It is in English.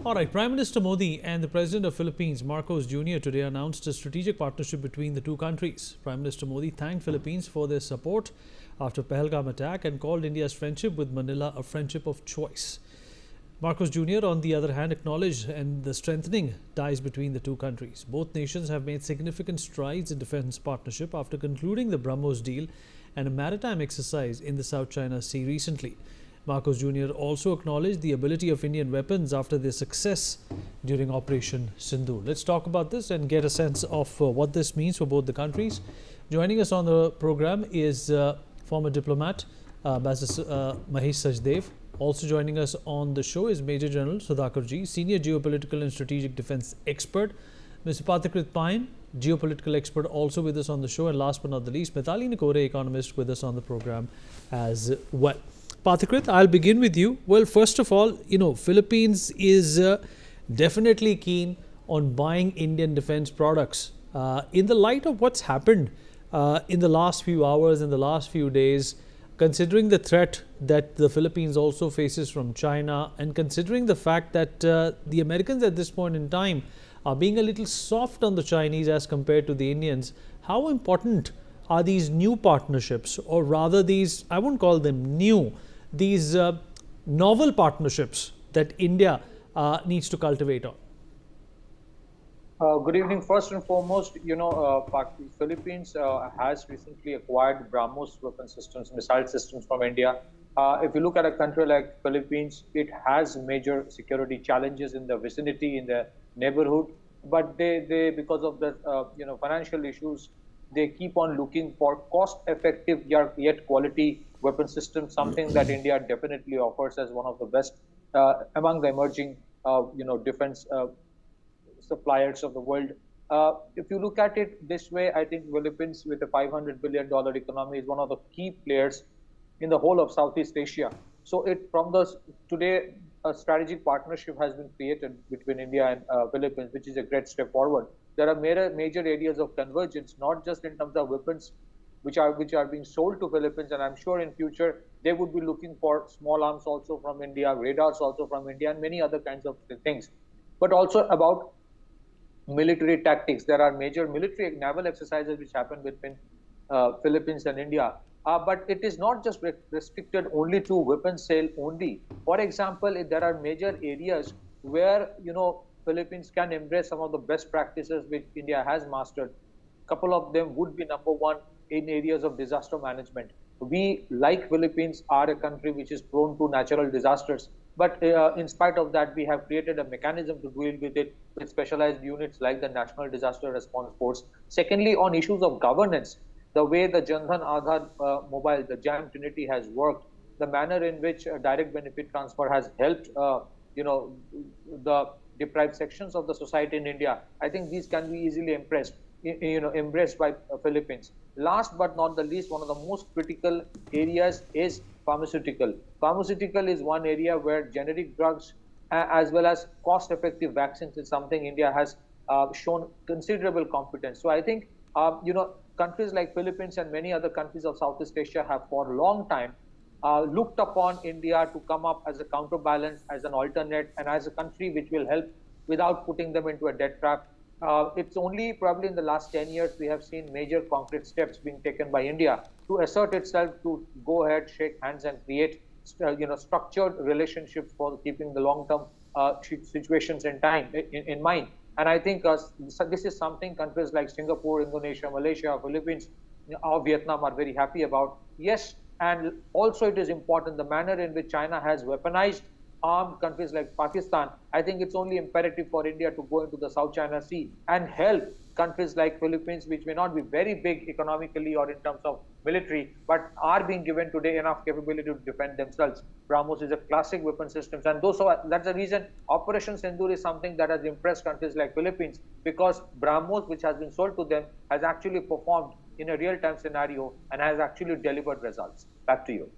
All right, Prime Minister Modi and the President of Philippines, Marcos Jr., today announced a strategic partnership between the two countries. Prime Minister Modi thanked Philippines for their support after Pahalgam attack and called India's friendship with Manila a friendship of choice. Marcos Jr., on the other hand, acknowledged the strengthening ties between the two countries. Both nations have made significant strides in defense partnership after concluding the BrahMos deal and a maritime exercise in the South China Sea recently. Marcos Jr. also acknowledged the ability of Indian weapons after their success during Operation Sindoor. Let's talk about this and get a sense of what this means for both the countries. Joining us on the program is former diplomat Ambassador Mahesh Sachdev. Also joining us on the show is Major General Sudhakarji, Senior Geopolitical and Strategic Defense Expert. Mr. Pathikrit Payan, geopolitical expert, also with us on the show. And last but not the least, Mithali Nikore, economist, with us on the program as well. Pathikrit, I'll begin with you. Well, first of all, Philippines is definitely keen on buying Indian defense products. In the light of what's happened in the last few hours, in the last few days, considering the threat that the Philippines also faces from China, and considering the fact that the Americans at this point in time are being a little soft on the Chinese as compared to the Indians, how important are these new partnerships, or rather these, I won't call them new, these novel partnerships that India needs to cultivate on? Good evening. First and foremost, Philippines has recently acquired BrahMos weapon systems, missile systems from India. If you look at a country like Philippines, it has major security challenges in the vicinity, in the neighborhood, but they because of the financial issues, they keep on looking for cost-effective yet quality weapon systems, something that India definitely offers as one of the best among the emerging defense suppliers of the world. If you look at it this way, I think Philippines, with a $500 billion economy, is one of the key players in the whole of Southeast Asia. So today, a strategic partnership has been created between India and Philippines, which is a great step forward. There are major areas of convergence, not just in terms of weapons which are being sold to Philippines, and I'm sure in future they would be looking for small arms also from India, radars also from India, and many other kinds of things. But also about military tactics. There are major military naval exercises which happen between Philippines and India. But it is not just restricted only to weapon sale only. For example, there are major areas where Philippines can embrace some of the best practices which India has mastered. A couple of them would be, number one, in areas of disaster management. We, like Philippines, are a country which is prone to natural disasters. But in spite of that, we have created a mechanism to deal with it with specialized units like the National Disaster Response Force. Secondly, on issues of governance, the way the Jan Dhan Aadhaar mobile, the JAM Trinity has worked, the manner in which direct benefit transfer has helped the deprived sections of the society in India, I think these can be easily embraced by Philippines. Last but not the least, one of the most critical areas is pharmaceutical. Pharmaceutical is one area where generic drugs as well as cost-effective vaccines is something India has shown considerable competence. So I think countries like Philippines and many other countries of Southeast Asia have for a long time looked upon India to come up as a counterbalance, as an alternate, and as a country which will help without putting them into a debt trap. It's only probably in the last 10 years we have seen major concrete steps being taken by India to assert itself, to go ahead, shake hands, and create structured relationships for keeping the long-term situations in mind. And I think this is something countries like Singapore, Indonesia, Malaysia, Philippines, or Vietnam are very happy about. Yes, and also it is important the manner in which China has weaponized armed countries like Pakistan. I think it's only imperative for India to go into the South China Sea and help countries like Philippines, which may not be very big economically or in terms of military, but are being given today enough capability to defend themselves. BrahMos is a classic weapon system, and that's the reason Operation Sindoor is something that has impressed countries like Philippines, because BrahMos, which has been sold to them, has actually performed in a real-time scenario and has actually delivered results. Back to you.